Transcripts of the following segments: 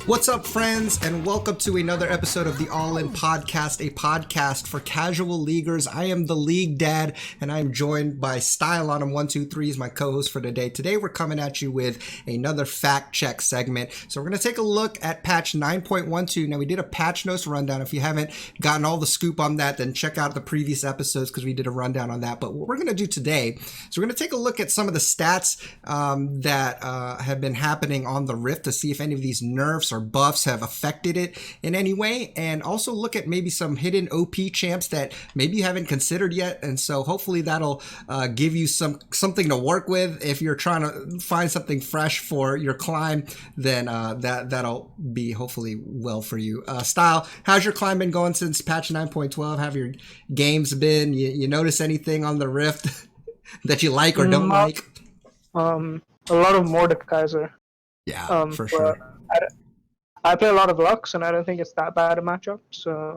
What's up, friends, and welcome to another episode of the All In Podcast, a podcast for casual leaguers. I am the League Dad, and I'm joined by Style on him 123 is my co-host for today. Today, we're coming at you with another fact check segment. So we're going to take a look at patch 9.12. Now, we did a patch notes rundown. If you haven't gotten all the scoop on that, then check out the previous episodes because we did a rundown on that. But what we're going to do today is we're going to take a look at some of the stats that have been happening on the Rift to see if any of these nerfs or buffs have affected it in any way, and also look at maybe some hidden OP champs that maybe you haven't considered yet. And so hopefully that'll give you something to work with. If you're trying to find something fresh for your climb, then that'll be hopefully well for you. Style, how's your climb been going since patch 9.12? Have your games been? You notice anything on the Rift that you like or don't like? A lot of Mordekaiser. Yeah, for sure. I play a lot of Lux, and I don't think it's that bad a matchup, so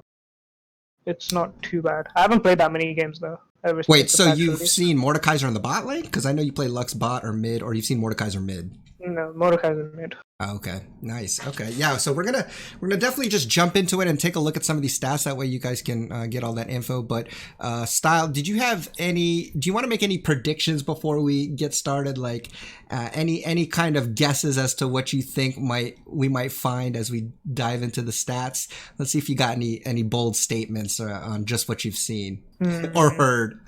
it's not too bad. I haven't played that many games, though. Wait, so you've seen Mordekaiser in the bot lane? Because I know you play Lux bot or mid, or you've seen Mordekaiser mid. No, Mordekaiser mid. Okay, nice. Okay, yeah. So we're gonna definitely just jump into it and take a look at some of these stats. That way, you guys can get all that info. But Style, do you want to make any predictions before we get started? Like any kind of guesses as to what you think we might find as we dive into the stats? Let's see if you got any bold statements on just what you've seen or heard.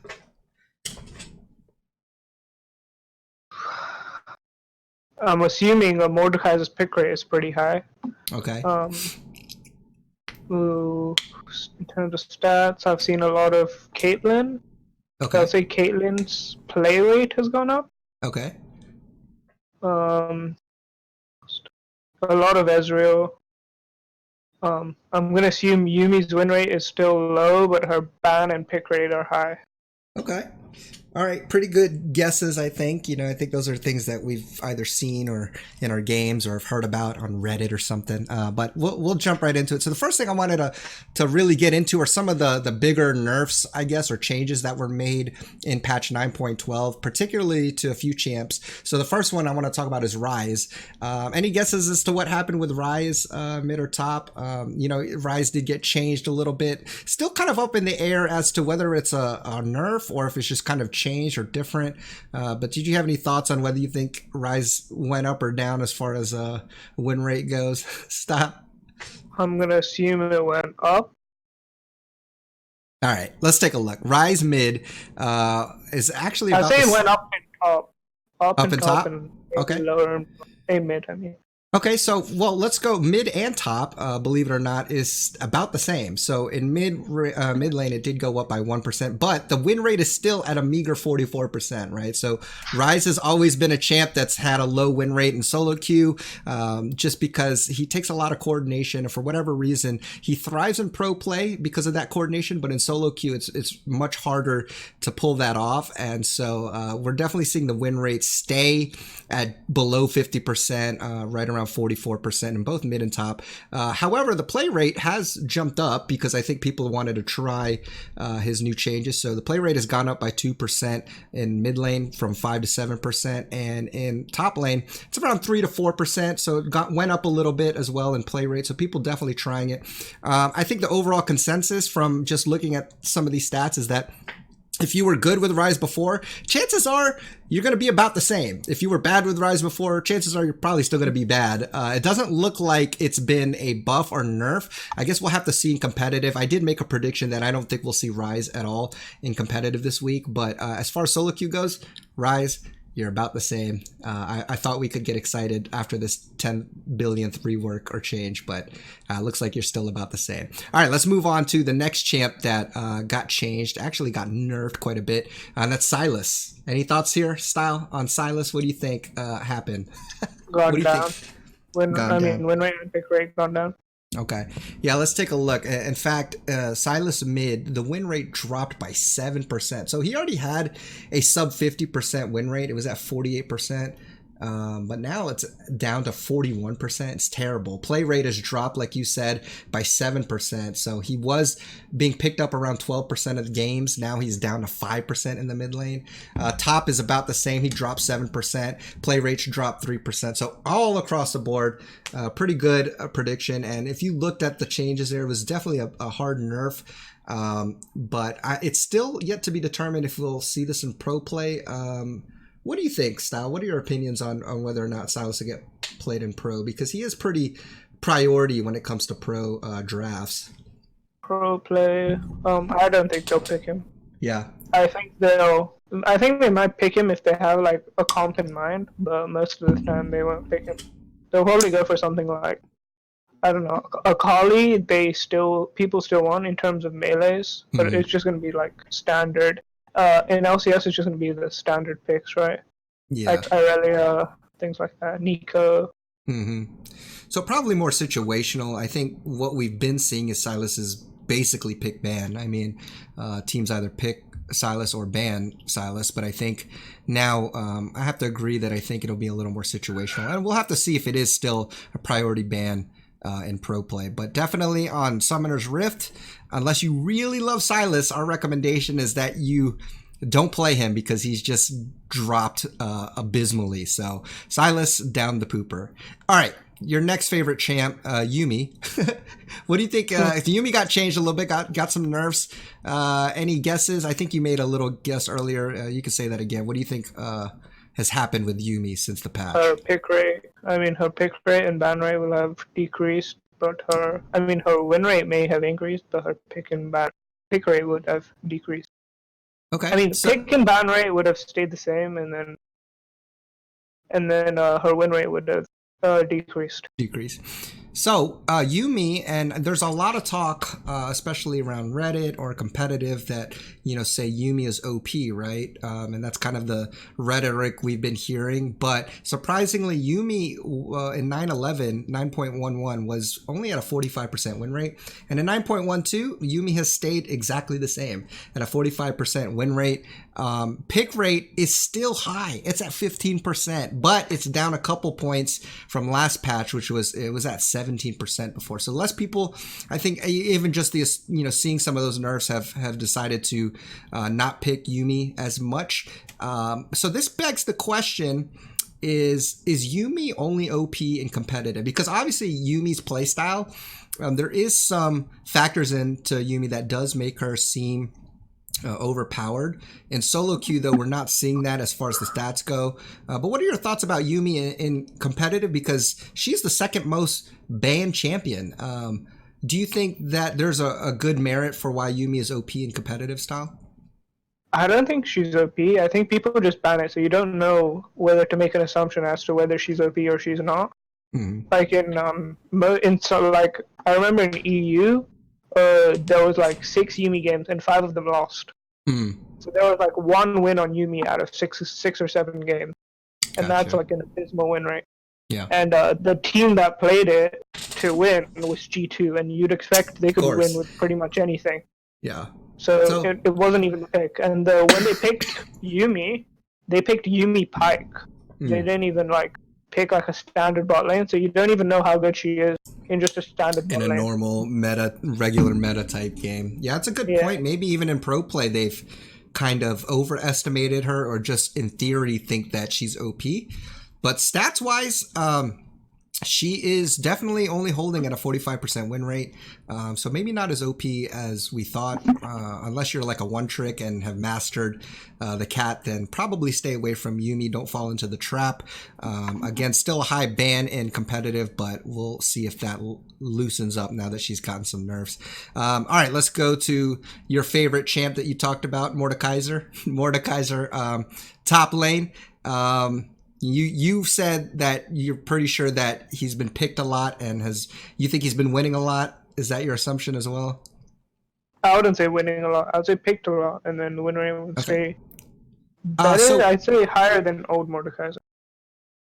I'm assuming Mordekaiser's pick rate is pretty high. Okay. In terms of stats, I've seen a lot of Caitlyn. Okay. I'll say Caitlyn's play rate has gone up. Okay. A lot of Ezreal. I'm gonna assume Yumi's win rate is still low, but her ban and pick rate are high. Okay. All right, pretty good guesses, I think. I think those are things that we've either seen or in our games or have heard about on Reddit or something. But we'll jump right into it. So the first thing I wanted to really get into are some of the bigger nerfs, I guess, or changes that were made in patch 9.12, particularly to a few champs. So the first one I want to talk about is Ryze. Any guesses as to what happened with Ryze, mid or top? Ryze did get changed a little bit. Still kind of up in the air as to whether it's a nerf or if it's just kind of changed or different, but did you have any thoughts on whether you think Ryze went up or down as far as win rate goes? Stop. I'm gonna assume it went up. All right, let's take a look. Ryze mid is actually about I'd say it went up and top. Up and top? And okay. Lower and mid, I mean. Okay, so, let's go mid and top, believe it or not, is about the same. So in mid lane, it did go up by 1%, but the win rate is still at a meager 44%, right? So Ryze has always been a champ that's had a low win rate in solo queue, just because he takes a lot of coordination, and for whatever reason, he thrives in pro play because of that coordination, but in solo queue, it's much harder to pull that off, and so we're definitely seeing the win rate stay at below 50%, right around 44% in both mid and top. However, the play rate has jumped up because I think people wanted to try his new changes. So the play rate has gone up by 2% in mid lane from 5 to 7%, and in top lane it's around 3 to 4%. So it went up a little bit as well in play rate. So people definitely trying it. I think the overall consensus from just looking at some of these stats is that if you were good with Ryze before, chances are you're going to be about the same. If you were bad with Ryze before, chances are you're probably still going to be bad. It doesn't look like it's been a buff or nerf. I guess we'll have to see in competitive. I did make a prediction that I don't think we'll see Ryze at all in competitive this week. But as far as solo queue goes, Ryze, you're about the same. I thought we could get excited after this 10 billionth rework or change, but looks like you're still about the same. All right, let's move on to the next champ that got changed, actually got nerfed quite a bit, and that's Sylas. Any thoughts here, Style, on Sylas? What do you think happened? Gone down. Win rate and pick rate gone down. Okay. Yeah, let's take a look. In fact, Sylas mid, the win rate dropped by 7%. So he already had a sub 50% win rate. It was at 48%. But now it's down to 41%. It's terrible. Play rate has dropped, like you said, by 7%. So he was being picked up around 12% of the games. Now he's down to 5% in the mid lane. Top is about the same. He dropped 7%. Play rates dropped 3%. So all across the board, pretty good prediction. And if you looked at the changes there, it was definitely a hard nerf. But it's still yet to be determined if we'll see this in pro play. What do you think, Style? What are your opinions on whether or not Silas will get played in pro? Because he is pretty priority when it comes to pro drafts. Pro play. I don't think they'll pick him. Yeah. I think they might pick him if they have like a comp in mind, but most of the time they won't pick him. They'll probably go for something like, I don't know, a Kali. People still want in terms of melees, but it's just gonna be like standard. In LCS, it's just going to be the standard picks, right? Yeah. Like Irelia, things like that, Nico. So probably more situational. I think what we've been seeing is Silas is basically pick ban. I mean, teams either pick Silas or ban Silas, but I think now I have to agree that I think it'll be a little more situational. And we'll have to see if it is still a priority ban in pro play. But definitely on Summoner's Rift, unless you really love Silas, our recommendation is that you don't play him because he's just dropped abysmally. So Silas down the pooper. All right, your next favorite champ, Yuumi. What do you think? If Yuumi got changed a little bit, got some nerfs, any guesses? I think you made a little guess earlier. You could say that again. What do you think has happened with Yuumi since the patch? Her pick rate and ban rate will have decreased, but her win rate may have increased, but her pick rate would have decreased. Okay. I mean, pick and ban rate would have stayed the same, and then her win rate would have decreased. So Yuumi, and there's a lot of talk, especially around Reddit or competitive, that say Yuumi is OP, right? And that's kind of the rhetoric we've been hearing. But surprisingly, Yuumi in 9.11 was only at a 45% win rate, and in 9.12, Yuumi has stayed exactly the same at a 45% win rate. Pick rate is still high. It's at 15%, but it's down a couple points from last patch, which was at 17% before. So less people, I think, even just the seeing some of those nerfs have decided to not pick Yuumi as much. So this begs the question: Is Yuumi only OP in competitive? Because obviously Yuumi's playstyle, there is some factors into Yuumi that does make her seem overpowered. In solo queue, though, we're not seeing that as far as the stats go. But what are your thoughts about Yuumi in competitive? Because she's the second most banned champion. Do you think that there's a good merit for why Yuumi is OP in competitive style? I don't think she's OP. I think people just ban it, so you don't know whether to make an assumption as to whether she's OP or she's not. Like I remember in EU, there was like 6 Yuumi games and 5 of them lost. So there was like 1 win on Yuumi out of 6 or 7 games, and that's like an abysmal win rate. Yeah. And the team that played it to win was G2, and you'd expect they could win with pretty much anything. Yeah. So it wasn't even a pick. And when they picked Yuumi, they picked Yuumi Pike. They didn't even pick a standard bot lane, so you don't even know how good she is in just a standard bot lane. In a normal regular meta type game. Yeah, that's a good point. Maybe even in pro play they've kind of overestimated her, or just in theory think that she's OP. But stats wise, she is definitely only holding at a 45% win rate. So maybe not as OP as we thought. Unless you're like a one trick and have mastered the cat, then probably stay away from Yuumi. Don't fall into the trap. Again, still a high ban in competitive, but we'll see if that loosens up now that she's gotten some nerfs. All right, let's go to your favorite champ that you talked about, Mordekaiser. Mordekaiser, top lane. You said that you're pretty sure that he's been picked a lot, and you think he's been winning a lot. Is that your assumption as well? I wouldn't say winning a lot. I would say picked a lot, and then the win rate would say better. I'd say higher than old Mordekaiser.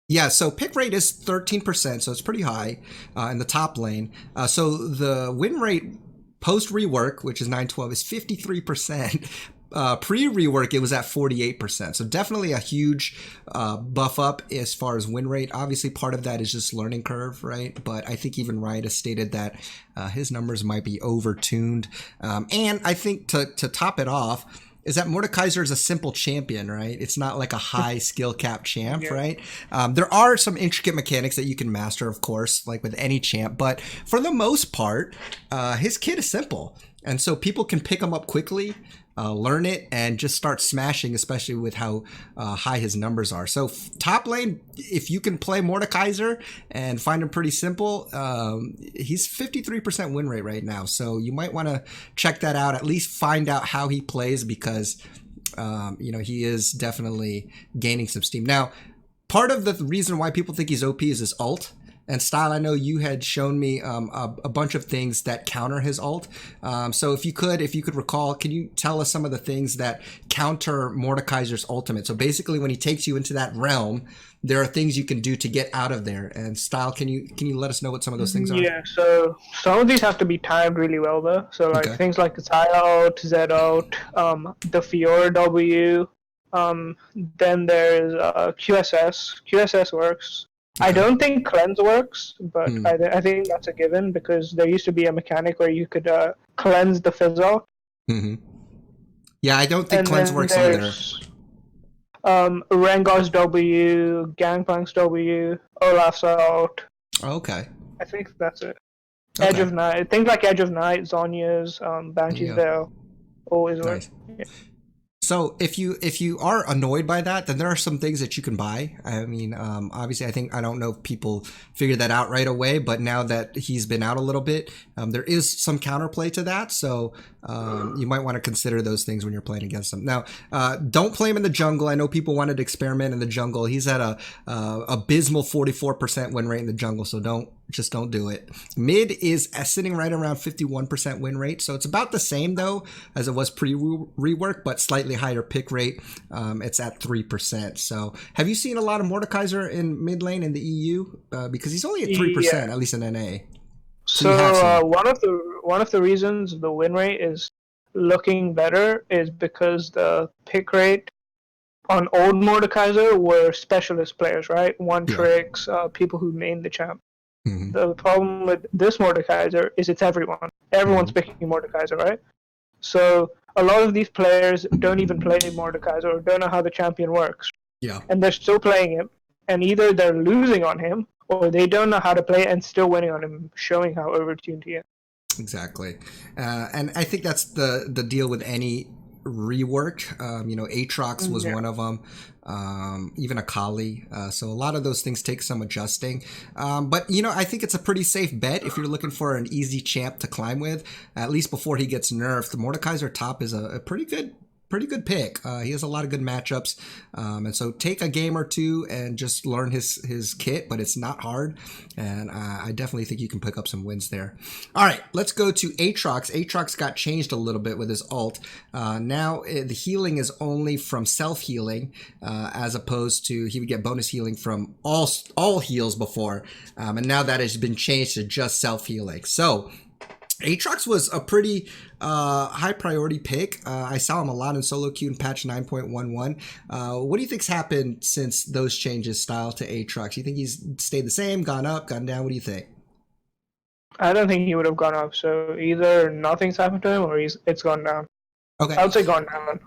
Yeah, so pick rate is 13%, so it's pretty high in the top lane. So the win rate post rework, which is 912, is 53%. pre-rework, it was at 48%. So definitely a huge buff up as far as win rate. Obviously, part of that is just learning curve, right? But I think even Riot has stated that his numbers might be over-tuned. And I think to top it off, is that Mordekaiser is a simple champion, right? It's not like a high skill cap champ, right? There are some intricate mechanics that you can master, of course, like with any champ, but for the most part, his kit is simple. And so people can pick him up quickly, learn it, and just start smashing, especially with how high his numbers are. So top lane, if you can play Mordekaiser and find him pretty simple, he's 53% win rate right now. So you might want to check that out, at least find out how he plays, because he is definitely gaining some steam. Now, part of the reason why people think he's OP is his ult. And Style, I know you had shown me a bunch of things that counter his ult. So if you could recall, can you tell us some of the things that counter Mordekaiser's ultimate? So basically, when he takes you into that realm, there are things you can do to get out of there. And Style, can you let us know what some of those things are? Yeah, so some of these have to be timed really well though. So like things like the Ty ult, Z ult, the Fiora W. Then there's QSS. QSS works. Okay. I don't think cleanse works, but I think that's a given, because there used to be a mechanic where you could cleanse the fizzle. Yeah, I don't think cleanse works either. Rengar's W, Gangplank's W, Olaf's ult. Okay. I think that's it. Okay. Edge of Night. Things like Edge of Night, Zhonya's, Banshee's Veil always work. Yeah. So if you are annoyed by that, then there are some things that you can buy. I mean, obviously, I don't know if people figured that out right away, but now that he's been out a little bit, there is some counterplay to that. So you might want to consider those things when you're playing against him. Now, don't play him in the jungle. I know people wanted to experiment in the jungle. He's at a abysmal 44% win rate in the jungle, so don't do it. Mid is sitting right around 51% win rate, so it's about the same though as it was pre-rework, but slightly higher pick rate. It's at 3%. So have you seen a lot of Mordekaiser in mid lane in the EU? Because he's only at 3%, at least in NA. So one of the reasons the win rate is looking better is because the pick rate on old Mordekaiser were specialist players, right? One tricks, people who main the champ. The problem with this Mordekaiser is it's everyone. Everyone's picking Mordekaiser, right? So a lot of these players don't even play Mordekaiser or don't know how the champion works. Yeah. And they're still playing him, and either they're losing on him or they don't know how to play and still winning on him, showing how overtuned he is. Exactly. And I think that's the deal with any rework. Aatrox was one of them, even Akali. So a lot of those things take some adjusting. But I think it's a pretty safe bet if you're looking for an easy champ to climb with, at least before he gets nerfed. The Mordekaiser top is a pretty good pick. He has a lot of good matchups, and so take a game or two and just learn his kit, but it's not hard, and I definitely think you can pick up some wins there. All right, let's go to Aatrox. Aatrox got changed a little bit with his ult. Now the healing is only from self-healing, as opposed to he would get bonus healing from all heals before, and now that has been changed to just self-healing. So Aatrox was a pretty high priority pick. I saw him a lot in solo queue in patch 9.11. What do you think's happened since those changes, Style, to Aatrox? You think he's stayed the same, gone up, gone down? What do you think? I don't think he would have gone up. So either nothing's happened to him or it's gone down. Okay. I would say gone down.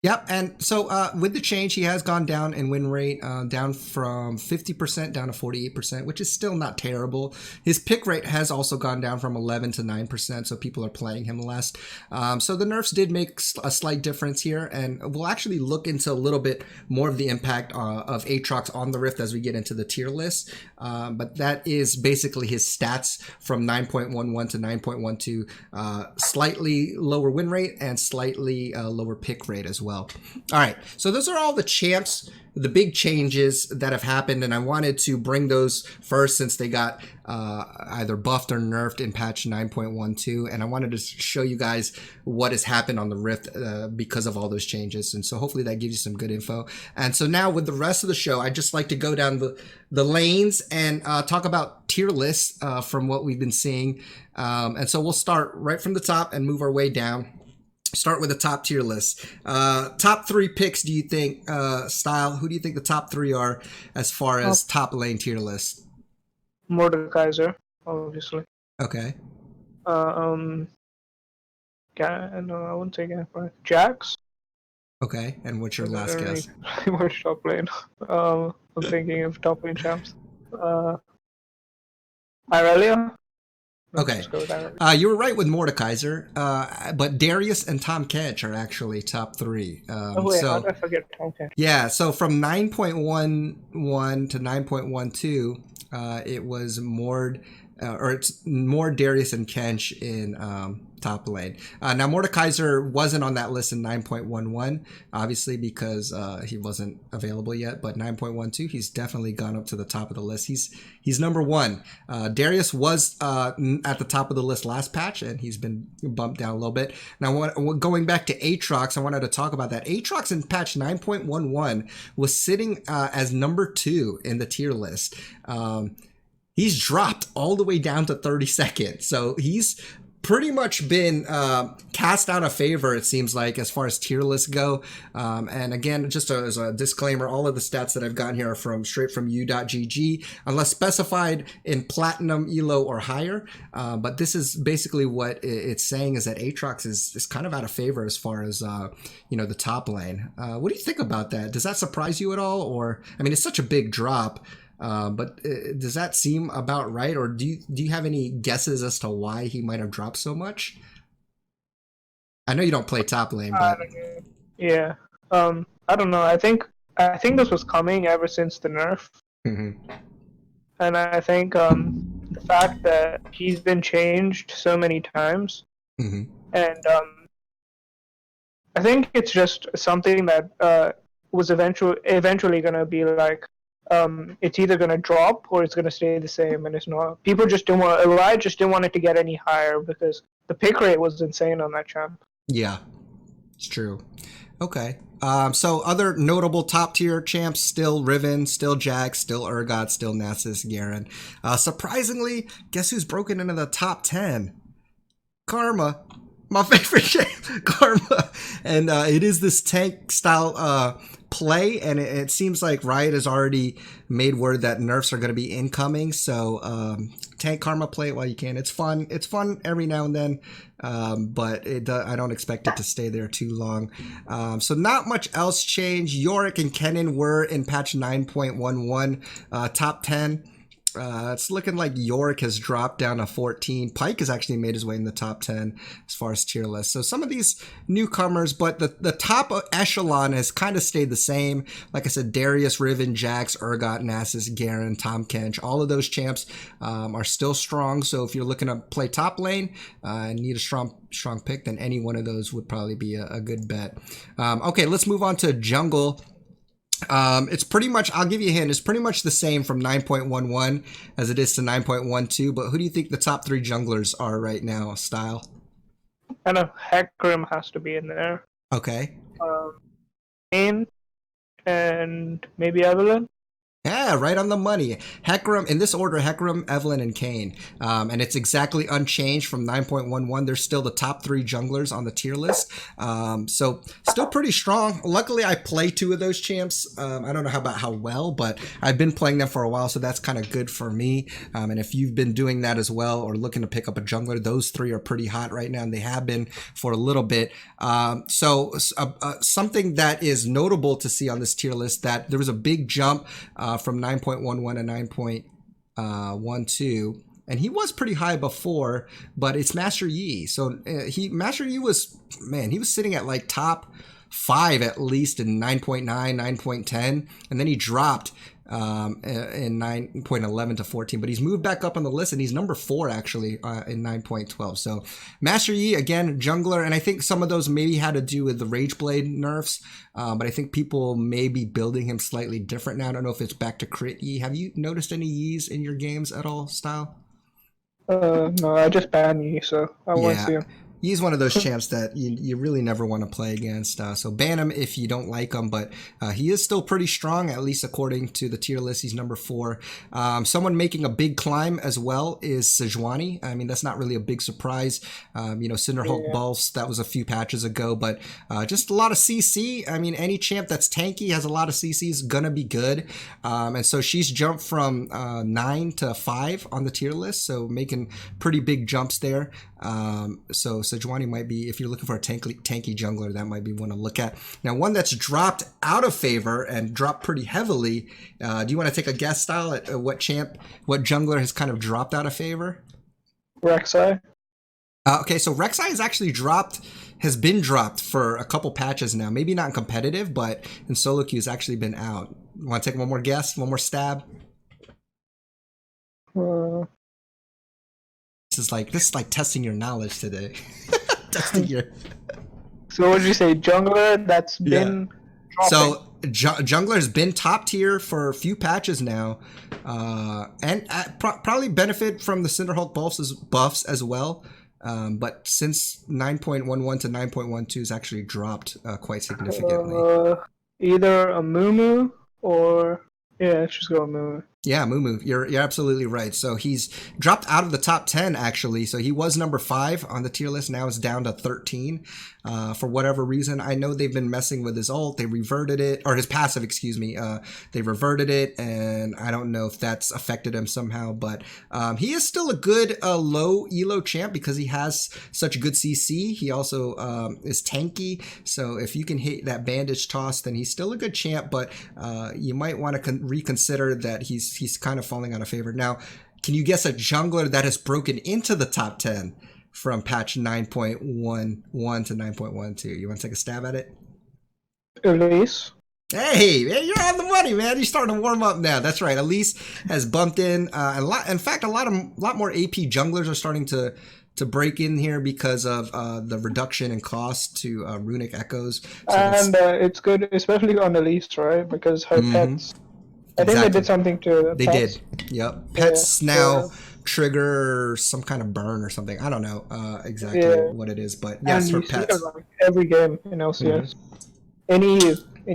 Yep, and so with the change, he has gone down in win rate, down from 50% down to 48%, which is still not terrible. His pick rate has also gone down from 11 to 9%, so people are playing him less. So the nerfs did make a slight difference here, and we'll actually look into a little bit more of the impact of Aatrox on the Rift as we get into the tier list. But that is basically his stats from 9.11 to 9.12, slightly lower win rate and slightly lower pick rate as well. All right, so those are all the champs, the big changes that have happened, and I wanted to bring those first since they got either buffed or nerfed in patch 9.12, and I wanted to show you guys what has happened on the Rift because of all those changes, and so hopefully that gives you some good info. And so now with the rest of the show, I'd just like to go down the lanes and talk about tier lists from what we've been seeing, and so we'll start right from the top and move our way down. Start with a top tier list. Top three picks, do you think, Style? Who do you think the top three are as far as top lane tier list? Mordekaiser, obviously. Okay. Um, no, I wouldn't say Gangplank. Jax. Okay. And what's your I last don't really guess? watch top lane. I'm thinking of top lane champs. Uh, Irelia. Let's Okay. just go with Irelia. You were right with Mordekaiser, but Darius and Tom Kench are actually top three. Oh wait, how did So I forget Tom Kench? yeah, so from 9.11 to 9.12, it was Mord, or it's more Darius and Kench in top lane. Now Mordekaiser wasn't on that list in 9.11, obviously because he wasn't available yet. But 9.12, he's definitely gone up to the top of the list. He's number one. Darius was at the top of the list last patch, and he's been bumped down a little bit. Now, going back to Aatrox, I wanted to talk about that. Aatrox in patch 9.11 was sitting as number 2 in the tier list. He's dropped all the way down to 32nd. So he's pretty much been cast out of favor, it seems like, as far as tier lists go. And again, just as a disclaimer, all of the stats that I've gotten here are straight from u.gg, unless specified in platinum, elo, or higher. But this is basically what it's saying, is that Aatrox is kind of out of favor as far as the top lane. What do you think about that? Does that surprise you at all? Or, I mean, it's such a big drop. But does that seem about right, or do you have any guesses as to why he might have dropped so much? I know you don't play top lane, but Yeah. I don't know. I think this was coming ever since the nerf, and I think the fact that he's been changed so many times, and I think it's just something that was eventually gonna be like. It's either going to drop or it's going to stay the same, and it's not. People just didn't want. Riot just didn't want it to get any higher because the pick rate was insane on that champ. Yeah, it's true. Okay. So other notable top tier champs: still Riven, still Jax, still Urgot, still Nasus, Garen. Surprisingly, guess who's broken into the top 10? Karma. My favorite champ, Karma. And it is this tank style play, and it seems like Riot has already made word that nerfs are going to be incoming. So tank Karma, play it while you can. It's fun. It's fun every now and then, but I don't expect it to stay there too long. So not much else changed. Yorick and Kennen were in patch 9.11 top 10. It's looking like Yorick has dropped down to 14. Pyke has actually made his way in the top 10 as far as tier list. So some of these newcomers, but the top echelon has kind of stayed the same. Like I said, Darius, Riven, Jax, Urgot, Nasus, Garen, Tom Kench, all of those champs are still strong. So if you're looking to play top lane and need a strong pick, then any one of those would probably be a good bet. Okay, let's move on to jungle. It's pretty much, I'll give you a hint, it's pretty much the same from 9.11 as it is to 9.12, but who do you think the top 3 junglers are right now, Style? I know Hecarim has to be in there. Okay. Kane and maybe Evelyn. Yeah, right on the money. Hecarim, in this order, Hecarim, Evelyn, and Kane. And it's exactly unchanged from 9.11. They're still the top 3 junglers on the tier list. So still pretty strong. Luckily, I play 2 of those champs. I don't know how well, but I've been playing them for a while, so that's kind of good for me. And if you've been doing that as well, or looking to pick up a jungler, those 3 are pretty hot right now, and they have been for a little bit. Something that is notable to see on this tier list, that there was a big jump from 9.11 to 9.12, and he was pretty high before, but it's Master Yi. So Master Yi was, man, he was sitting at like top 5 at least in 9.9, 9.10, and then he dropped in 9.11 to 14, but he's moved back up on the list, and he's number 4 actually in 9.12. So Master Yi, again, jungler, and I think some of those maybe had to do with the Rage Blade nerfs, but I think people may be building him slightly different now. I don't know if it's back to crit Yi. Have you noticed any Yis in your games at all, Style? No, I just banned Yi, so I won't see him. He's one of those champs that you really never want to play against. So ban him if you don't like him, but he is still pretty strong, at least according to the tier list. He's number 4. Someone making a big climb as well is Sejuani. I mean, that's not really a big surprise. Cinderhulk Bulfs, that was a few patches ago, but just a lot of CC. I mean, any champ that's tanky has a lot of CC is gonna be good. And so she's jumped from 9 to 5 on the tier list, so making pretty big jumps there. So Sejuani might be, if you're looking for a tanky jungler, that might be one to look at. Now, one that's dropped out of favor and dropped pretty heavily. Do you want to take a guess, Style, at what jungler has kind of dropped out of favor? Rek'Sai. Okay, so Rek'Sai has been dropped for a couple patches now. Maybe not in competitive, but in solo queue has actually been out. Want to take one more guess, one more stab? This is like testing your knowledge today. Testing your. So what did you say? Jungler that's been dropping. So jungler has been top tier for a few patches now, and probably benefit from the Cinderhulk buffs as well. But since 9.11 to 9.12 has actually dropped quite significantly. Either a Mumu or let's just go with Mumu. Yeah, Mumu, you're absolutely right. So he's dropped out of the top 10 actually. So he was number 5 on the tier list. Now it's down to 13 for whatever reason. I know they've been messing with his ult. They reverted it, or his passive, excuse me. They reverted it, and I don't know if that's affected him somehow. But he is still a good low elo champ because he has such good CC. He also is tanky. So if you can hit that bandage toss, then he's still a good champ. But you might want to reconsider that he's kind of falling out of favor. Now, can you guess a jungler that has broken into the top 10 from patch 9.11 to 9.12? You want to take a stab at it? Elise. Hey, man, you're on the money, man. You're starting to warm up now. That's right. Elise has bumped in. In fact, a lot more AP junglers are starting to break in here because of the reduction in cost to runic echoes. So and it's good, especially on Elise, right? Because her pets. I think they did something to They pets. did. Yep. Pets now trigger some kind of burn or something. I don't know exactly what it is, but yes, her pets. See her like every game in LCS. Any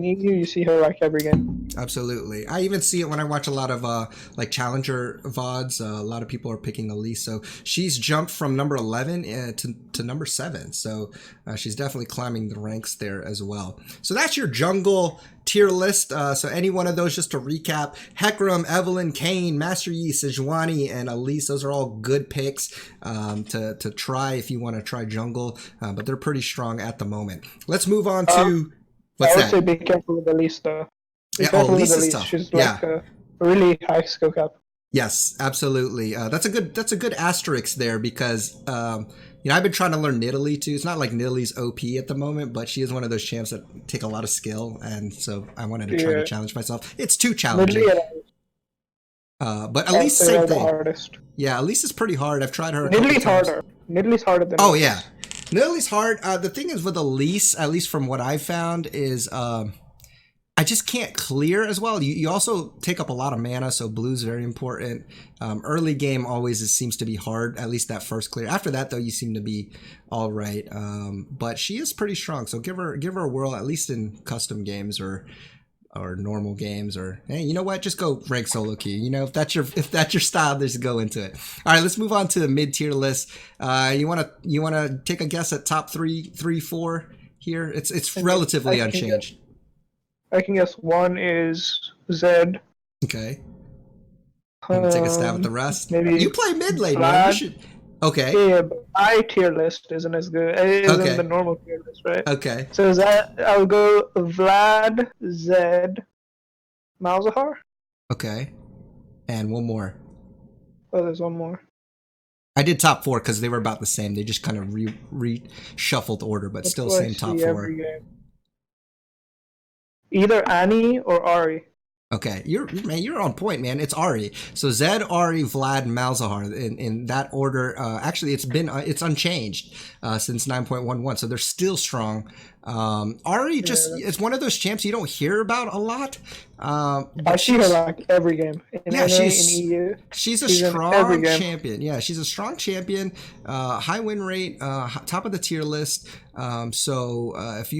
EU, you see her like every game. Absolutely. I even see it when I watch a lot of like challenger VODs. A lot of people are picking Elise. So she's jumped from number 11 to number 7. So she's definitely climbing the ranks there as well. So that's your jungle tier list. So any one of those, just to recap: Hecarim, Evelynn, Kayn, Master Yi, Sejuani, and Elise. Those are all good picks to try if you want to try jungle. But they're pretty strong at the moment. Let's move on to... What's I would that? say be careful with Elise though. Elise is tough. She's like a really high skill cap. Yes, absolutely. That's a good asterisk there because I've been trying to learn Nidalee too. It's not like Nidalee's OP at the moment, but she is one of those champs that take a lot of skill, and so I wanted to try to challenge myself. It's too challenging. But Elise, same thing. Hardest. Yeah, Elise is pretty hard. I've tried her. Nidalee's harder. Nidalee's harder than. Oh yeah. Nidalee's hard. The thing is with Elise, at least from what I've found, is I just can't clear as well. You also take up a lot of mana, so blue's very important. Early game always seems to be hard, at least that first clear. After that, though, you seem to be all right. But she is pretty strong, so give her a whirl, at least in custom games or normal games, or hey, you know what? Just go rank solo queue. You know, if that's your style, just go into it. All right, let's move on to the mid tier list. You wanna take a guess at top 3, 4 here? It's relatively unchanged. I can guess 1 is Zed. Okay. Take a stab at the rest. Maybe you play mid lane, man. You should. Okay. Yeah, but my tier list isn't as good. It isn't the normal tier list, right? Okay. So is that I'll go Vlad, Zed, Malzahar. Okay. And one more. Oh, there's one more. I did top 4 because they were about the same. They just kind of reshuffled order, but still same top 4. Either Annie or Ari. Okay, you're on point, man. It's Ari. So Zed, Ari, Vlad, Malzahar in that order. Actually, it's unchanged since 9.11. So they're still strong. Ari just Yeah. is one of those champs you don't hear about a lot. I But see her like every game in yeah, NA, in EU. she's a She's in every strong game. champion. Yeah, she's a strong champion. High win rate, top of the tier list. So if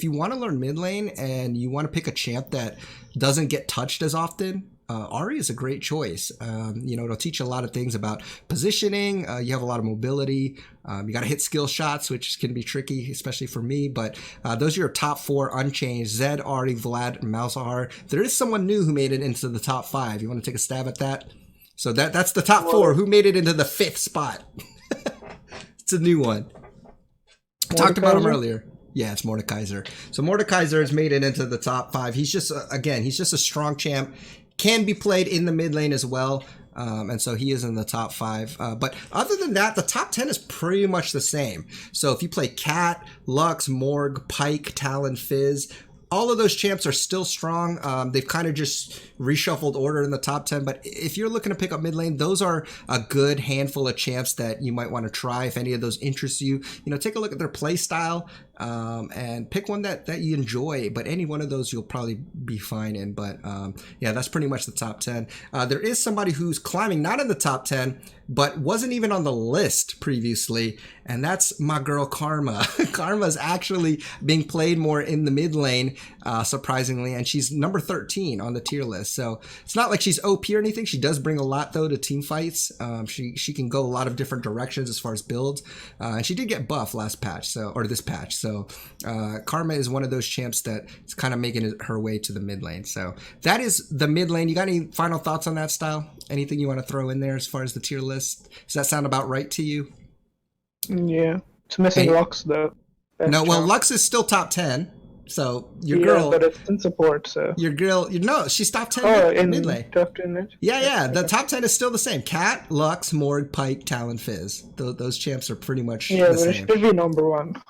you want to learn mid lane and you want to pick a champ that doesn't get touched as often, Ari is a great choice. It'll teach you a lot of things about positioning. You have a lot of mobility. You got to hit skill shots, which can be tricky, especially for me. But those are your top 4 unchanged: Zed, Ari, Vlad, and Malzahar. There is someone new who made it into the top 5. You want to take a stab at that? So that's the top 4. Who made it into the 5th spot? It's a new one. I talked about him earlier. Yeah, it's Mordekaiser. So Mordekaiser has made it into the top 5. He's just he's just a strong champ. Can be played in the mid lane as well. And so he is in the top 5. But other than that, the top 10 is pretty much the same. So if you play Cat, Lux, Morg, Pike, Talon, Fizz, all of those champs are still strong. They've kind of just reshuffled order in the top 10. But if you're looking to pick up mid lane, those are a good handful of champs that you might want to try. If any of those interest you, take a look at their play style. And pick one that you enjoy, but any one of those you'll probably be fine in. But yeah, that's pretty much the top 10. There is somebody who's climbing, not in the top 10, but wasn't even on the list previously, and that's my girl Karma. Karma's actually being played more in the mid lane, surprisingly, and she's number 13 on the tier list. So it's not like she's OP or anything. She does bring a lot though to team fights. She can go a lot of different directions as far as builds, and she did get buffed last patch, or this patch. So Karma is one of those champs that is kind of making her way to the mid lane. So that is the mid lane. You got any final thoughts on that, Style? Anything you want to throw in there as far as the tier list? Does that sound about right to you? Yeah, it's missing Lux though. No, well, Lux is still top 10. So your yeah, girl, but it's in support. So your girl, no, she's top 10 in mid lane. Top 10 Yeah. The top 10 is still the same. Cat, Lux, Morg, Pike, Talon, Fizz. Those champs are pretty much the but same. it should be number 1.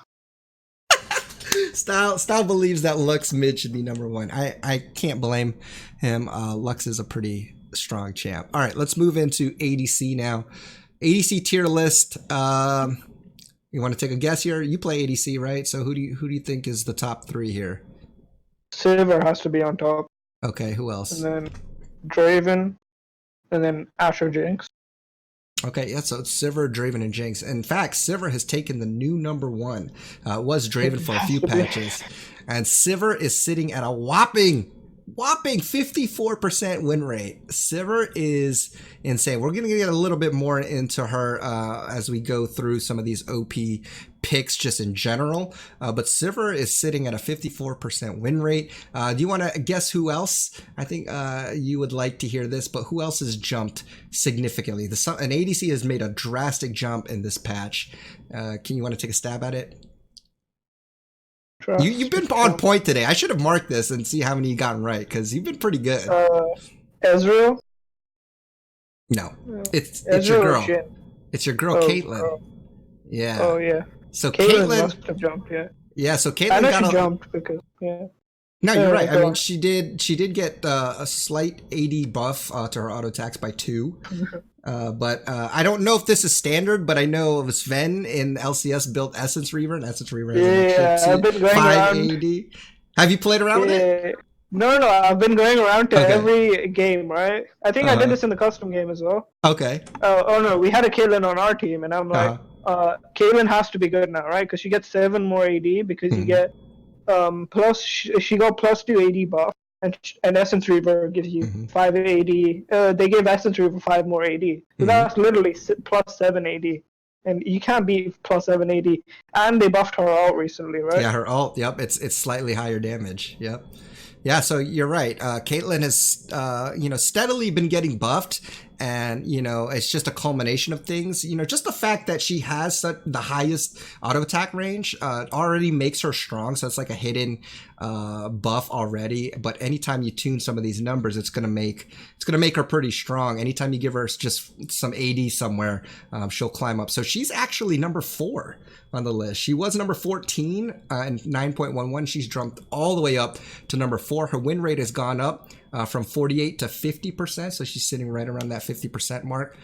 Style believes that Lux mid should be number 1. I can't blame him. Lux is a pretty strong champ. All right, let's move into ADC now. ADC tier list. You want to take a guess here? You play ADC, right? So who do you think is the top 3 here? Silver has to be on top. Okay, who else? And then Draven, and then Asher Jinx. Okay, yeah, so it's Sivir, Draven, and Jinx. In fact, Sivir has taken the new number 1. It was Draven for a few patches. And Sivir is sitting at a whopping 54% win rate. Sivir is insane. We're going to get a little bit more into her as we go through some of these OP picks just in general. But Sivir is sitting at a 54% win rate. Do you want to guess who else? I think you would like to hear this, but who else has jumped significantly? An ADC has made a drastic jump in this patch. Can you want to take a stab at it? You've been on point today. I should have marked this and see how many you gotten right, because you've been pretty good. Ezreal? No, it's your girl. It's your girl, Caitlyn. Girl. Yeah. Oh yeah. So Caitlyn must have jumped. Yeah. Yeah. So Caitlyn I know she jumped because No, you're right. I mean, she did get a slight AD buff to her auto attacks by 2. But I don't know if this is standard, but I know Sven in LCS built Essence Reaver, and Essence Reaver has I've been going 5 around. AD. Have you played around with it? No, I've been going around to every game, right? I think I did this in the custom game as well. Okay. Oh no, we had a Caitlyn on our team, and I'm like, Caitlyn has to be good now, right? Because she gets 7 more AD, because you get plus she got +2 AD buff. And Essence Reaver gives you 5 AD. They gave Essence Reaver 5 more AD. So that's literally +7 AD. And you can't beat +7 AD. And they buffed her ult recently, right? Yeah, her ult. Yep, it's slightly higher damage. Yep. Yeah, so you're right. Caitlyn has, steadily been getting buffed, and it's just a culmination of things. Just the fact that she has the highest auto attack range already makes her strong. So it's like a hidden buff already. But anytime you tune some of these numbers, it's gonna make her pretty strong. Anytime you give her just some AD somewhere, she'll climb up. So she's actually number 4 on the list. She was number 14 and 9.11. She's jumped all the way up to number 4. Her win rate has gone up from 48 to 50%. So she's sitting right around that 50% mark.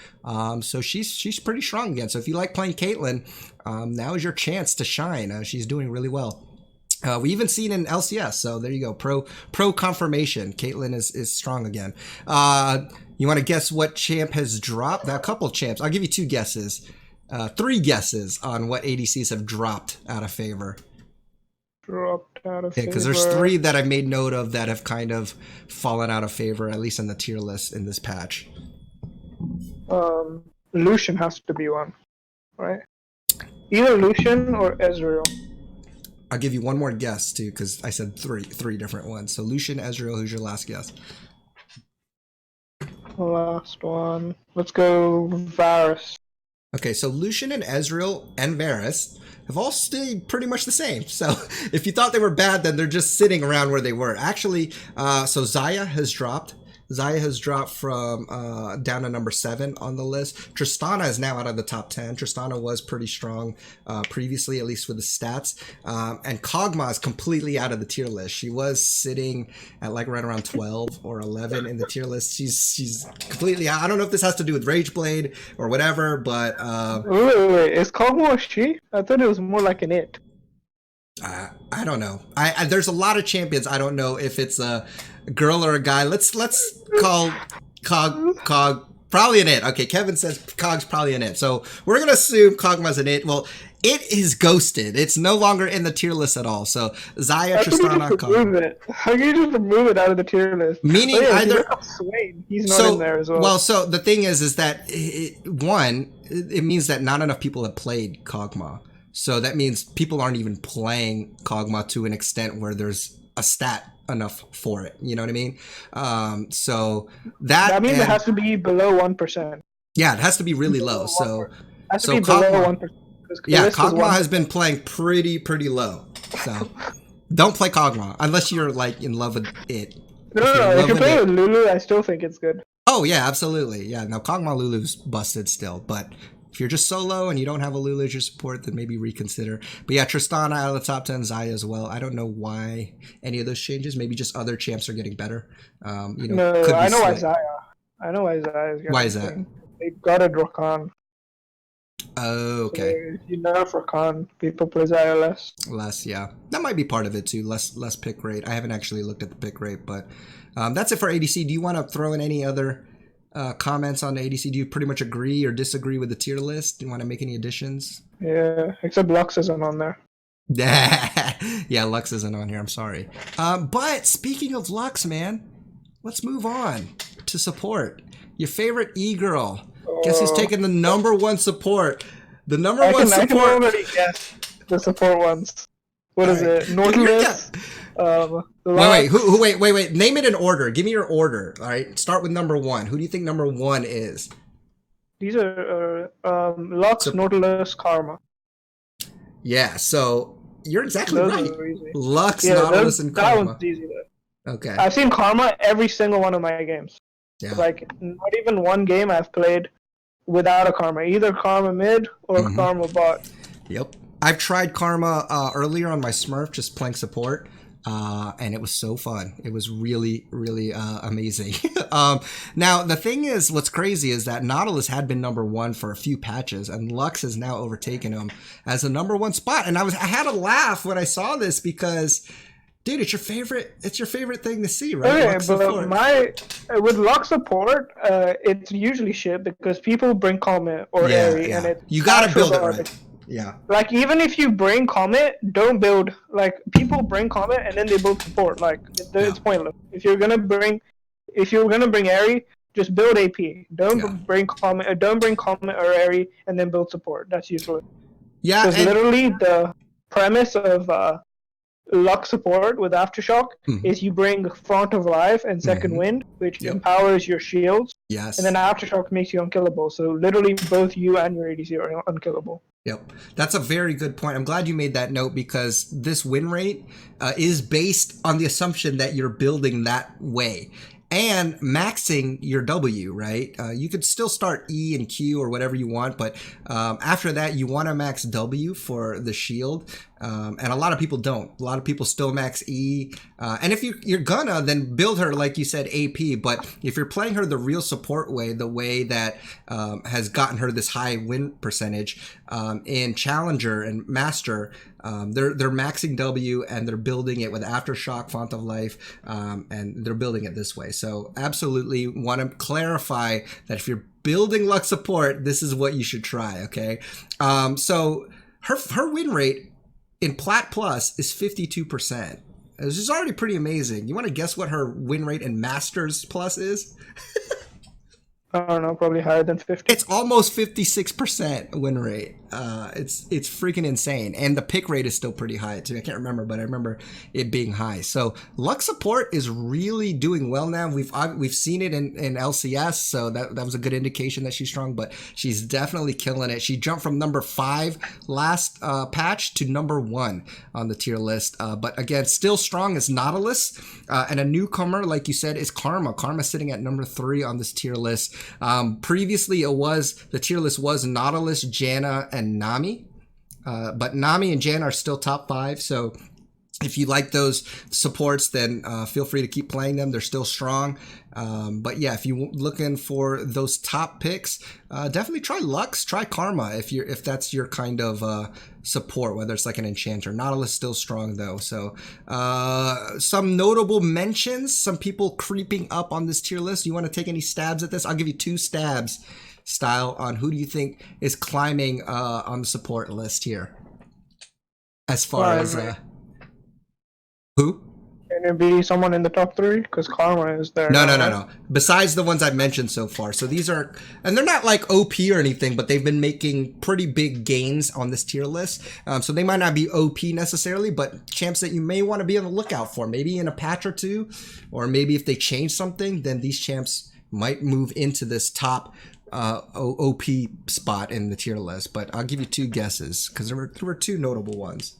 So she's pretty strong again. So if you like playing Caitlyn, now is your chance to shine. She's doing really well. We even seen in LCS, so there you go. Pro confirmation. Caitlyn is strong again. You want to guess what champ has dropped? A couple of champs. I'll give you two guesses. Three guesses on what ADCs have dropped out of favor. Dropped out of favor. Because there's three that I made note of that have kind of fallen out of favor, at least in the tier list in this patch. Lucian has to be one, right? Either Lucian or Ezreal. I'll give you one more guess too, because I said three different ones. So Lucian, Ezreal, who's your last guess? Last one. Let's go Varus. Okay, so Lucian and Ezreal and Varus have all stayed pretty much the same. So if you thought they were bad, then they're just sitting around where they were. Actually, so Xayah has dropped. Xayah has dropped from down to number 7 on the list. Tristana is now out of the top 10. Tristana was pretty strong previously, at least with the stats. And Kog'Maw is completely out of the tier list. She was sitting at like right around 12 or 11 in the tier list. She's completely out. I don't know if this has to do with Rageblade or whatever, but... wait. Is Kog'Maw a she? I thought it was more like an it. I don't know. I there's a lot of champions. I don't know if it's a girl or a guy. Let's call Cog probably an it. Okay, Kevin says Cog's probably an it. So we're gonna assume Kog'Maw's an it. Well, it is ghosted. It's no longer in the tier list at all. So Xayah, Tristana, Cog. How can you just remove it out of the tier list? Meaning either Swain, he's not in there as well. Well, so the thing is that it means that not enough people have played Kog'Maw. So that means people aren't even playing Kog'Maw to an extent where there's a stat enough for it. You know what I mean? So that means it has to be below 1%. Yeah, it has to be really low. So it has to be below 1%. Yeah, Kog'Maw has been playing pretty low. So don't play Kog'Maw unless you're like in love with it. No. If you play with Lulu, I still think it's good. Oh yeah, absolutely. Yeah, now Kog'Maw Lulu's busted still, but if you're just solo and you don't have a Lulu as your support, then maybe reconsider. But yeah, Tristana out of the top 10, Xayah as well. I don't know why any of those changes. Maybe just other champs are getting better. I know why Xayah. I know why Xayah is getting Why is that? They got a Rakan. Oh, okay. So if you nerf Rakan, people play Xayah less. Less, yeah. That might be part of it too. Less pick rate. I haven't actually looked at the pick rate, but that's it for ADC. Do you want to throw in any other comments on the ADC? Do you pretty much agree or disagree with the tier list? Do you want to make any additions? Yeah, except Lux isn't on there. Yeah, Lux isn't on here. I'm sorry. But speaking of Lux, man, let's move on to support. Your favorite e-girl. Guess who's taking the number 1 support? The number one support. I can already guess the support ones. What is it? Nautilus. Wait. Name it in order. Give me your order. All right. Start with number 1. Who do you think number 1 is? These are Lux, Nautilus, Karma. Yeah. So you're exactly right. Lux, Nautilus, and Karma. That one's easy though. Okay. I've seen Karma every single one of my games. Yeah. Like not even one game I've played without a Karma. Either Karma mid or Karma bot. Yep. I've tried Karma earlier on my Smurf, just playing support, and it was so fun. It was really amazing. Now, the thing is, what's crazy is that Nautilus had been number 1 for a few patches, and Lux has now overtaken him as the number 1 spot. And I had a laugh when I saw this because, dude, it's your favorite thing to see, right? Okay, but with Lux support, it's usually shit because people bring Comet or Airy, and you gotta build it right. Yeah. Like, even if you bring Comet, don't build. Like, people bring Comet and then they build support. Like, it's pointless. If you're gonna bring Airy, just build AP. Don't bring Comet or Airy and then build support. That's useless. Yeah. Because literally the premise of Lux support with Aftershock is you bring Font of Life and Second Wind, which empowers your shields. Yes. And then Aftershock makes you unkillable. So literally both you and your ADC are unkillable. Yep. That's a very good point. I'm glad you made that note because this win rate is based on the assumption that you're building that way. And maxing your W, right? You could still start E and Q or whatever you want, but after that, you want to max W for the shield. And a lot of people don't. A lot of people still max E. And if you're gonna, then build her, like you said, AP. But if you're playing her the real support way, the way that has gotten her this high win percentage in Challenger and Master, They're maxing W and they're building it with Aftershock, Font of Life, and they're building it this way. So absolutely want to clarify that if you're building Lux support, this is what you should try. Okay, so her win rate in Plat Plus is 52%. This is already pretty amazing. You want to guess what her win rate in Masters Plus is? I don't know, probably higher than 50. It's almost 56% win rate. It's freaking insane, and the pick rate is still pretty high too. I can't remember, but I remember it being high. So Lux support is really doing well now. We've seen it in LCS, so that was a good indication that she's strong. But she's definitely killing it. She jumped from number 5 last patch to number 1 on the tier list. But again, still strong is Nautilus, and a newcomer, like you said, is Karma. Karma sitting at number 3 on this tier list. Previously, the tier list was Nautilus, Janna, and Nami. But Nami and Janna are still top 5. So if you like those supports, then feel free to keep playing them. They're still strong. But yeah, if you're looking for those top picks, definitely try Lux, try Karma if that's your kind of support, whether it's like an enchanter. Nautilus still strong though. So some notable mentions, some people creeping up on this tier list. You want to take any stabs at this? I'll give you 2 stabs, Style, on who do you think is climbing on the support list here, as far as who? Can it be someone in the top 3? Because Karma is there. No. Besides the ones I've mentioned so far. So these are, and they're not like OP or anything, but they've been making pretty big gains on this tier list. So they might not be OP necessarily, but champs that you may want to be on the lookout for. Maybe in a patch or 2, or maybe if they change something, then these champs might move into this top OP spot in the tier list. But I'll give you 2 guesses because there were 2 notable ones.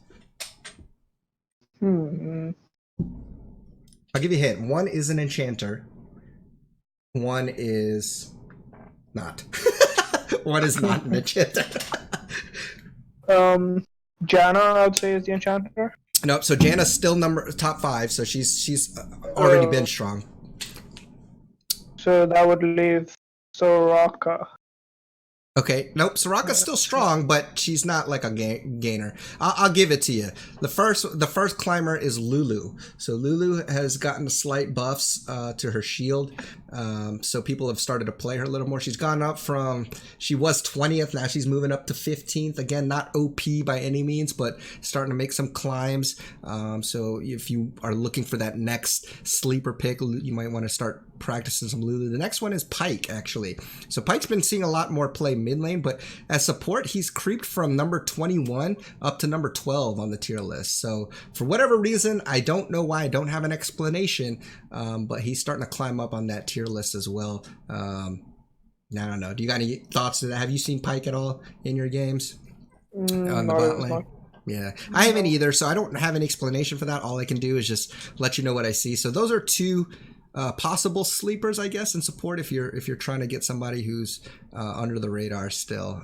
I'll give you a hint. One is an enchanter. One is not. One is not an enchanter. Janna, I would say, is the enchanter. Nope. So Janna's still top 5. So she's already been strong. So that would leave Soraka. Okay, nope. Soraka's still strong, but she's not like a gainer. I'll give it to you. The first climber is Lulu. So Lulu has gotten slight buffs to her shield, so people have started to play her a little more. She's gone up from, she was 20th, now she's moving up to 15th. Again, not OP by any means, but starting to make some climbs. So if you are looking for that next sleeper pick, you might want to start practicing some Lulu. The next one is Pyke, actually. So Pyke's been seeing a lot more play mid lane, but as support, he's creeped from number 21 up to number 12 on the tier list. So for whatever reason, I don't know why, I don't have an explanation, but he's starting to climb up on that tier list as well. I don't know. Do you got any thoughts to that? Have you seen Pyke at all in your games on the bot lane? Yeah, I haven't either, so I don't have an explanation for that. All I can do is just let you know what I see. So those are 2 possible sleepers, I guess, in support if you're trying to get somebody who's under the radar still.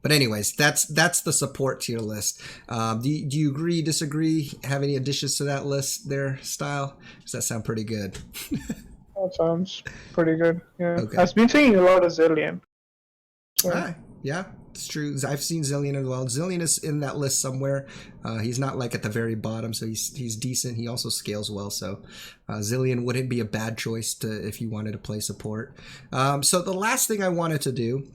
But anyways, that's the support tier list. Do you agree, disagree? Have any additions to that list there, Style? Does that sound pretty good? That sounds pretty good. Yeah, okay. I've been seeing a lot of Zillion. So. Yeah. It's true. I've seen Zillion as well. Zillion is in that list somewhere. He's not like at the very bottom, so he's decent. He also scales well, so Zillion wouldn't be a bad choice if you wanted to play support. So the last thing I wanted to do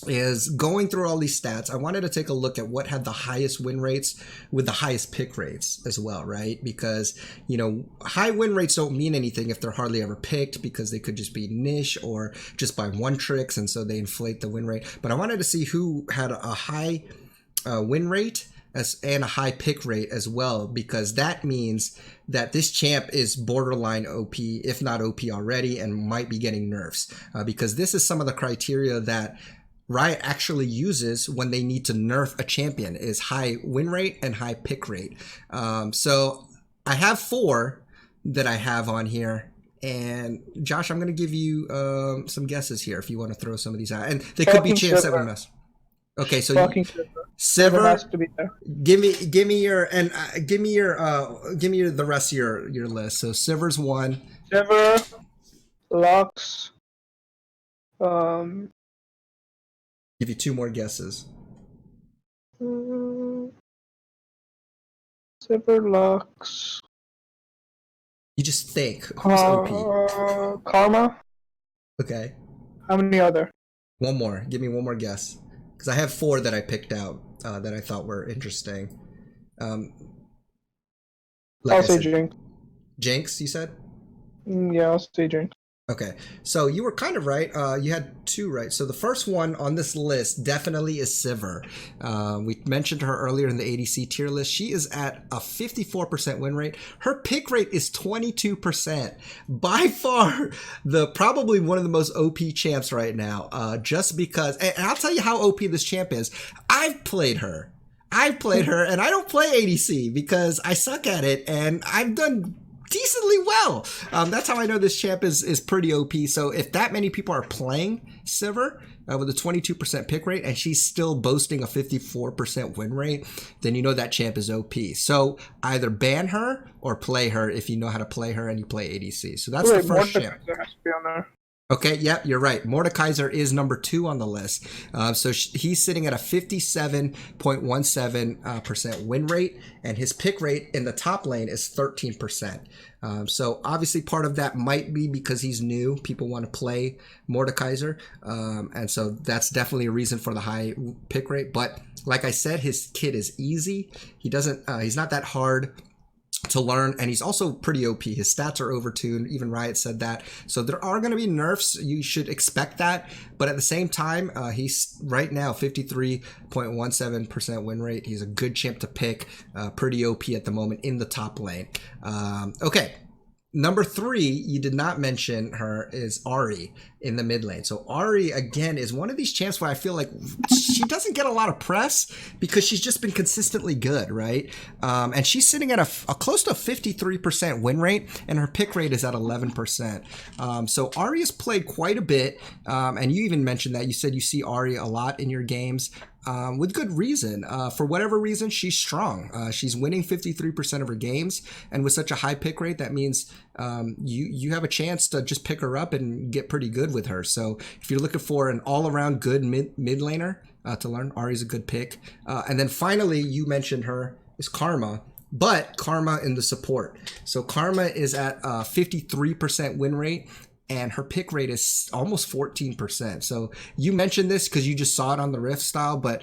is going through all these stats. I wanted to take a look at what had the highest win rates with the highest pick rates as well, right? Because, high win rates don't mean anything if they're hardly ever picked, because they could just be niche or just by one tricks, and so they inflate the win rate. But I wanted to see who had a high win rate and a high pick rate as well, because that means that this champ is borderline OP, if not OP already, and might be getting nerfs, because this is some of the criteria that Riot actually uses when they need to nerf a champion, is high win rate and high pick rate. So I have 4 that I have on here. And Josh, I'm going to give you some guesses here if you want to throw some of these out. And they could be champs that we mess. Okay, so Sivir has to be there. Give me the rest of your list. So Sivir's 1. Sivir, Lux, Give you 2 more guesses. Sivir, Lux, You just think who's OP. Karma. Okay. How many other? One more. Give me one more guess. Because I have 4 that I picked out that I thought were interesting. I'll say Jinx. Jinx, you said? Yeah, I'll say Jinx. Okay, so you were kind of right. You had 2 right. So the first one on this list definitely is Sivir. We mentioned her earlier in the ADC tier list. She is at a 54% win rate. Her pick rate is 22%. By far, probably one of the most OP champs right now. Just because, and I'll tell you how OP this champ is. I've played her, and I don't play ADC because I suck at it, and I've done decently well. That's how I know this champ is pretty OP. So if that many people are playing Sivir with a 22% pick rate and she's still boasting a 54% win rate, then you know that champ is OP. So either ban her or play her if you know how to play her and you play ADC. So that's the first champ. Has to be on there. Okay, yep, you're right. Mordekaiser is number 2 on the list. So he's sitting at a 57.17% win rate, and his pick rate in the top lane is 13%. So obviously part of that might be because he's new. People want to play Mordekaiser. And so that's definitely a reason for the high pick rate. But like I said, his kit is easy. He's not that hard to learn, and he's also pretty OP. His stats are overtuned. Even Riot said that. So there are going to be nerfs. You should expect that. But at the same time, he's right now 53.17% win rate. He's a good champ to pick. Pretty OP at the moment in the top lane. Okay. Number 3, you did not mention her, is Ahri in the mid lane. So Ahri, again, is one of these champs where I feel like she doesn't get a lot of press because she's just been consistently good, right? And she's sitting at a close to 53% win rate, and her pick rate is at 11%. So Ahri has played quite a bit, and you even mentioned that. You said you see Ahri a lot in your games. With good reason. For whatever reason, she's strong. She's winning 53% of her games, and with such a high pick rate, that means you have a chance to just pick her up and get pretty good with her. So if you're looking for an all-around good mid laner to learn, Ahri's a good pick. And then finally, you mentioned her is Karma. But Karma in the support. So Karma is at a 53% win rate, and her pick rate is almost 14%. So you mentioned this because you just saw it on the Rift style, but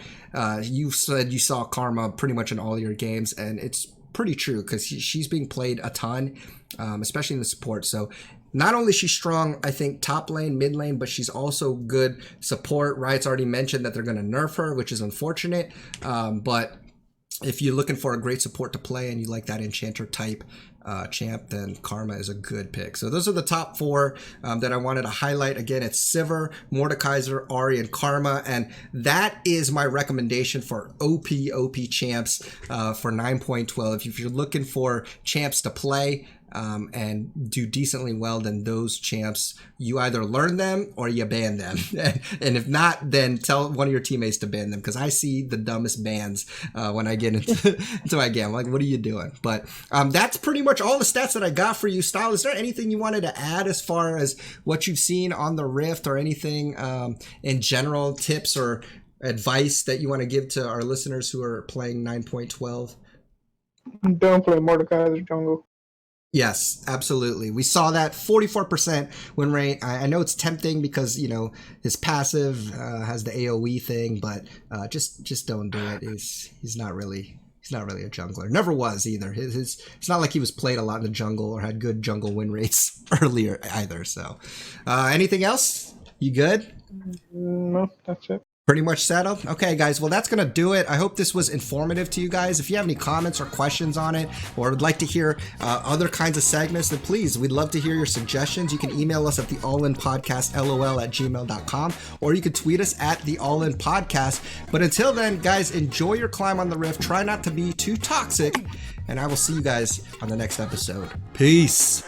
you said you saw Karma pretty much in all your games, and it's pretty true because she's being played a ton, especially in the support. So not only is she strong, I think, top lane, mid lane, but she's also good support. Riot's already mentioned that they're going to nerf her, which is unfortunate, but if you're looking for a great support to play and you like that enchanter type champ, then Karma is a good pick. So those are the top 4 that I wanted to highlight. Again, it's Sivir, Mordekaiser, Ahri, and Karma, and that is my recommendation for OP champs for 9.12. If you're looking for champs to play and do decently well, then those champs, you either learn them or you ban them. And if not, then tell one of your teammates to ban them, because I see the dumbest bans when I get into my game. I'm like, what are you doing? But that's pretty much all the stats that I got for you. Style, is there anything you wanted to add as far as what you've seen on the Rift, or anything in general, tips or advice that you want to give to our listeners who are playing 9.12? Don't play Mordekaiser jungle. Yes, absolutely. We saw that 44% win rate. I know it's tempting because, you know, his passive has the AoE thing, but just don't do it. He's not really a jungler. Never was either. It's not like he was played a lot in the jungle or had good jungle win rates earlier either. So, anything else? You good? No, that's it. Pretty much settled. Okay, guys. Well, that's going to do it. I hope this was informative to you guys. If you have any comments or questions on it, or would like to hear other kinds of segments, then please, we'd love to hear your suggestions. You can email us at theallinpodcastlol@gmail.com, or you could tweet us at theallinpodcast. But until then, guys, enjoy your climb on the Rift. Try not to be too toxic, and I will see you guys on the next episode. Peace.